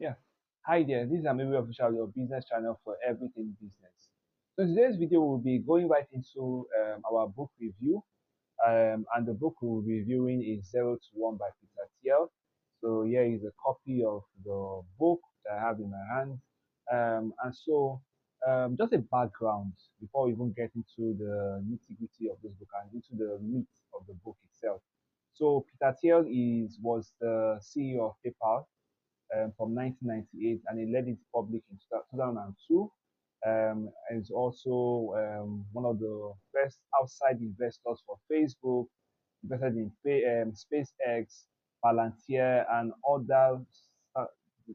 Yeah. Hi there, this is Amiru Official, your business channel for everything business. So today's video will be going right into our book review. And the book we'll be reviewing is Zero to One by Peter Thiel. So here is a copy of the book that I have in my hands. Just a background before we even get into the nitty-gritty of this book and into the meat of the book itself. So Peter Thiel was the CEO of PayPal from 1998, and he led it public in 2002. And is also one of the first outside investors for Facebook, invested in SpaceX, Palantir, and other uh,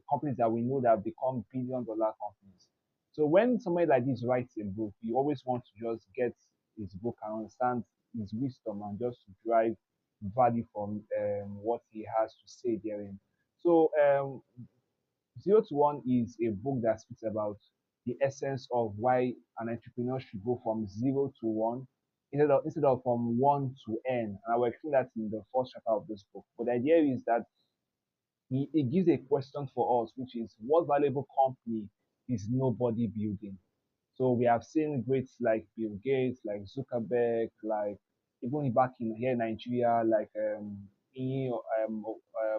companies that we know that have become billion-dollar companies. So when somebody like this writes a book, you always want to just get his book and understand his wisdom and just drive value from what he has to say therein. So Zero to One is a book that speaks about the essence of why an entrepreneur should go from zero to one instead of from one to n. And I will explain that in the first chapter of this book. But the idea is that it gives a question for us, which is what valuable company is nobody building? So we have seen greats like Bill Gates, like Zuckerberg, like even back in here in Nigeria, like Iyi,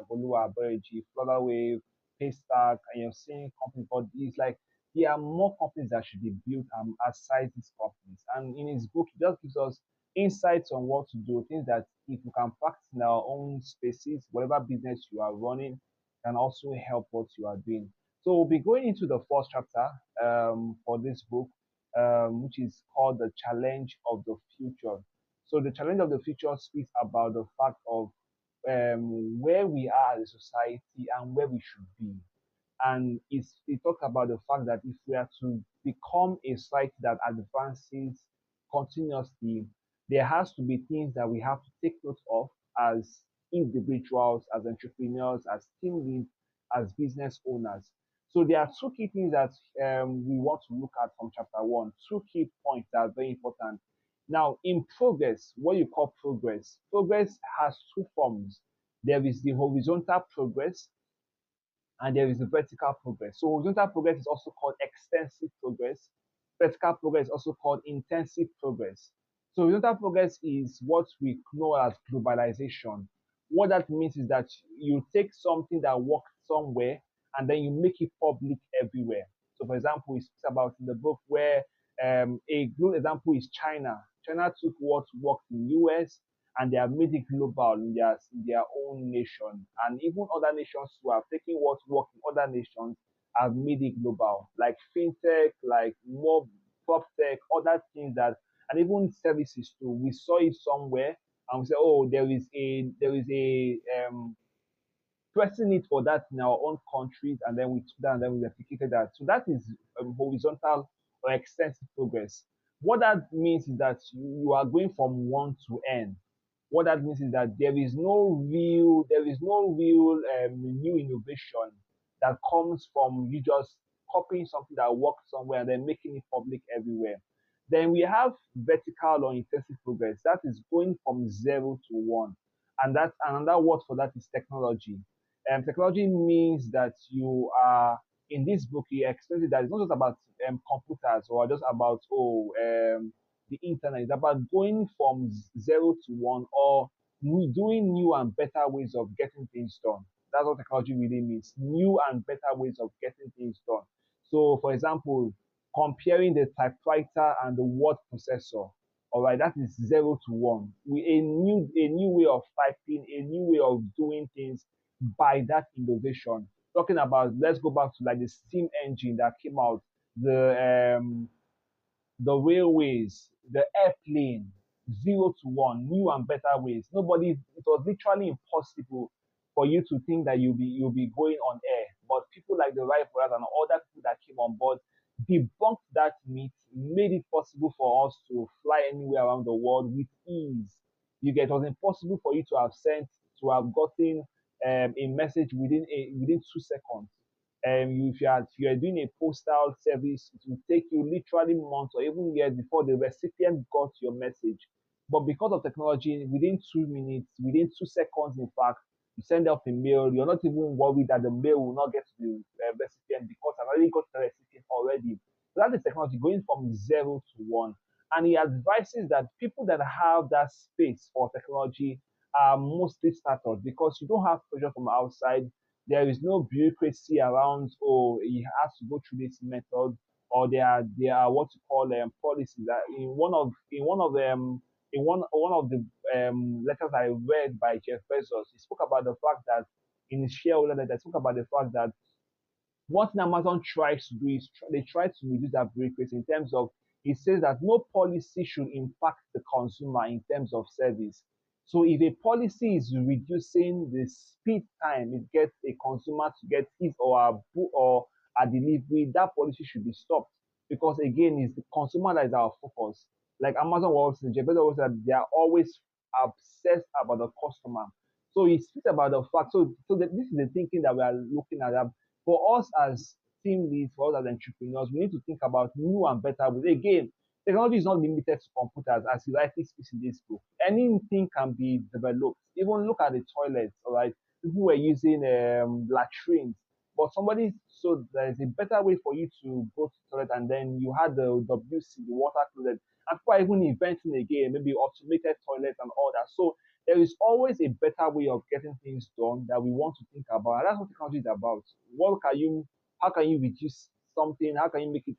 Boluwa Aboyeji, Flutterwave, Paystack, and you're seeing companies, but it's like there are more companies that should be built aside these companies. And in his book, he just gives us insights on what to do, things that if we can practice in our own spaces, whatever business you are running, can also help what you are doing. So we'll be going into the first chapter for this book, which is called The Challenge of the Future. So the challenge of the future speaks about the fact of where we are as a society and where we should be. And it talks about the fact that if we are to become a society that advances continuously, there has to be things that we have to take note of as individuals, as entrepreneurs, as team leads, as business owners. So there are two key things that we want to look at from chapter one, two key points that are very important. Now, in progress, what you call progress has two forms. There is the horizontal progress and there is the vertical progress. So horizontal progress is also called extensive progress. Vertical progress is also called intensive progress. So horizontal progress is what we know as globalization. What that means is that you take something that works somewhere and then you make it public everywhere. So for example, we speak about in the book where a good example is China. China took what worked in US and they have made it global in their own nation. And even other nations who have taken what work in other nations have made it global, like fintech, like more prop tech, other things that, and even services too. We saw it somewhere and we said, oh, there is a pressing it for that in our own countries, and then we took that and then we replicated that. So that is horizontal or extensive progress. What that means is that you are going from one to n. What that means is that there is no real new innovation that comes from you just copying something that works somewhere and then making it public everywhere. Then we have vertical or intensive progress. That is going from zero to one. And that's another word for that is technology. Technology means that you are in this book, he explains it that it's not just about computers or just about the internet. It's about going from zero to one or doing new and better ways of getting things done. That's what technology really means. New and better ways of getting things done. So, for example, comparing the typewriter and the word processor. All right, that is zero to one. A new way of typing, a new way of doing things by that innovation. Talking about, let's go back to like the steam engine that came out, the railways, the airplane, zero to one, new and better ways. It was literally impossible for you to think that you'll be going on air. But people like the Wright brothers and other people that came on board debunked that myth, made it possible for us to fly anywhere around the world with ease. It was impossible for you to have gotten a message within 2 seconds. If you are doing a postal service, it will take you literally months or even years before the recipient got your message. But because of technology, within 2 minutes, within 2 seconds, in fact, You send off a mail, you're not even worried that the mail will not get to the recipient because I've already got the recipient already. So that is technology going from 0 to 1. And he advises that people that have that space for technology are mostly startups because you don't have pressure from outside. There is no bureaucracy around, oh, he has to go through this method, or there are what you call policies. That in one of the letters I read by Jeff Bezos, he spoke about the fact that in his shareholder letter, he spoke about the fact that what Amazon tries to do is they try to reduce that bureaucracy in terms of it says that no policy should impact the consumer in terms of service. So if a policy is reducing the speed time it gets a consumer to get his or her book or a delivery, that policy should be stopped because again, it's the consumer that is our focus. Like Amazon was, Jeff Bezos said, they are always obsessed about the customer. So he speaks about the fact. This is the thinking that we are looking at. For us as team leads, for us as entrepreneurs, we need to think about new and better ways. Again, technology is not limited to computers, as you rightly speak in this book. Anything can be developed. Even look at the toilets, all right? People were using latrines, but somebody, so there's a better way for you to go to the toilet, and then you had the WC, the water closet, and people are even inventing again, maybe automated toilets and all that. So there is always a better way of getting things done that we want to think about. And that's what technology is about. How can you reduce something? How can you make it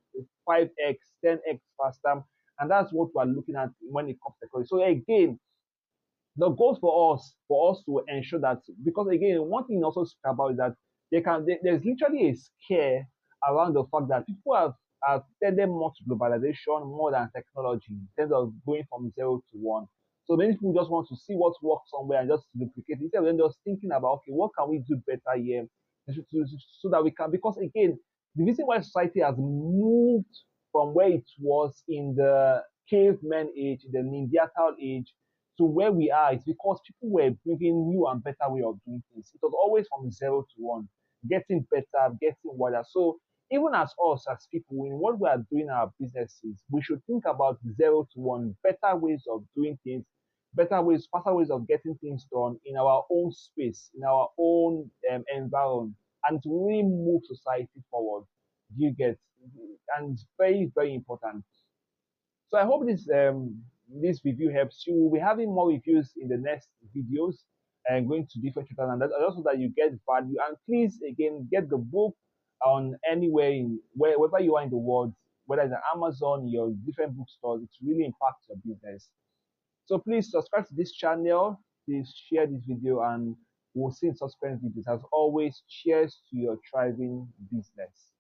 5x, 10x faster? And that's what we're looking at when it comes to technology. So again, the goal for us to ensure that, because again, one thing also speak about is that there's literally a scare around the fact that people have tended more to globalization more than technology in terms of going from 0 to 1. So many people just want to see what works somewhere and just duplicate it instead of them just thinking about, okay, what can we do better here so that we can, because again, the reason why society has moved from where it was in the caveman age, the Neanderthal age, to where we are is because people were bringing new and better way of doing things. It was always from 0 to 1, getting better, getting wider. So even as us as people, in what we are doing our businesses, we should think about 0 to 1, better ways of doing things, better ways, faster ways of getting things done in our own space, in our own environment, and to really move society forward. Do you get? And it's very, very important. So I hope this review helps you. We'll be having more reviews in the next videos and going to different chapters, and also that you get value. And please again get the book on anywhere in wherever you are in the world, whether it's on Amazon, your different bookstores. It really impacts your business. So please subscribe to this channel. Please share this video, and we'll see in subsequent videos. As always, cheers to your thriving business.